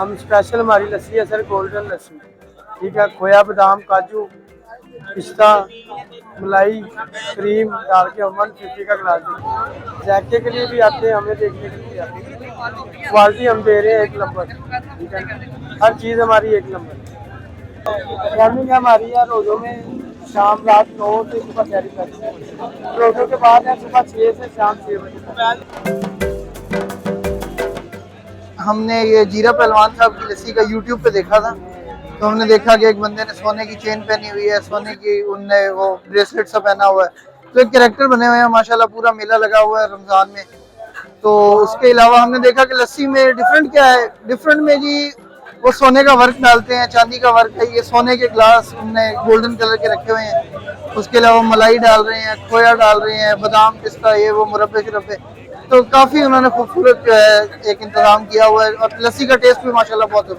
हम स्पेशल हमारी लस्सी है सर, गोल्डन लस्सी, ठीक है। खोया, बादाम, काजू, पिस्ता, मलाई, क्रीम डाल के हम 150 का गिलास देते हैं। जायके के लिए भी आते हैं, हमें देखने के लिए आते हैं। क्वालिटी हम दे रहे हैं 1 नंबर, ठीक है। हर चीज़ हमारी 1 नंबर। टाइमिंग हमारी है रोज़ों में शाम रात 9 से सुबह 6 तक। रोज़ों के बाद है सुबह 6 से शाम 6 बजे तक। हमने ये जीरा पहलवान साहब की लस्सी का यूट्यूब पे देखा था, तो हमने देखा कि एक बंदे ने सोने की चेन पहनी हुई है, सोने की उनने वो ब्रेसलेट सा पहना हुआ है, तो एक कैरेक्टर बने हुए हैं माशाल्लाह, पूरा मेला लगा हुआ है रमजान में। तो उसके अलावा हमने देखा कि लस्सी में डिफरेंट क्या है, डिफरेंट में जी वो सोने का वर्क डालते हैं, चांदी का वर्क है, ये सोने के ग्लास उनने गोल्डन कलर के रखे हुए हैं। उसके अलावा मलाई डाल रहे हैं, खोया डाल रहे हैं, बादाम, पिस्ता, ये वो मुरब्बे शरब्बे, तो काफी उन्होंने खूबसूरत जो है एक इंतजाम किया हुआ है, और लस्सी का टेस्ट भी माशाल्लाह बहुत है।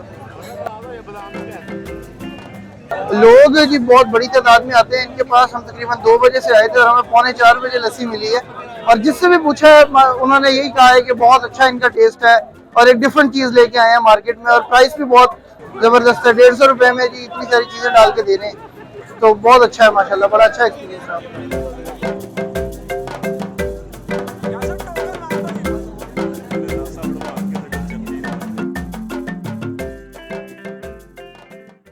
लोग जी बहुत बड़ी तादाद में आते हैं इनके पास। हम तकरीबन 2 बजे से आए थे और हमें पौने 4 बजे लस्सी मिली है, और जिससे भी पूछा है उन्होंने यही कहा है कि बहुत अच्छा इनका टेस्ट है, और एक डिफरेंट चीज लेके आए हैं मार्केट में, और प्राइस भी बहुत जबरदस्त है। 150 रुपए में जी इतनी सारी चीजें डाल के दे रहे हैं, तो बहुत अच्छा है माशाल्लाह, बड़ा अच्छा एक्सपीरियंस है।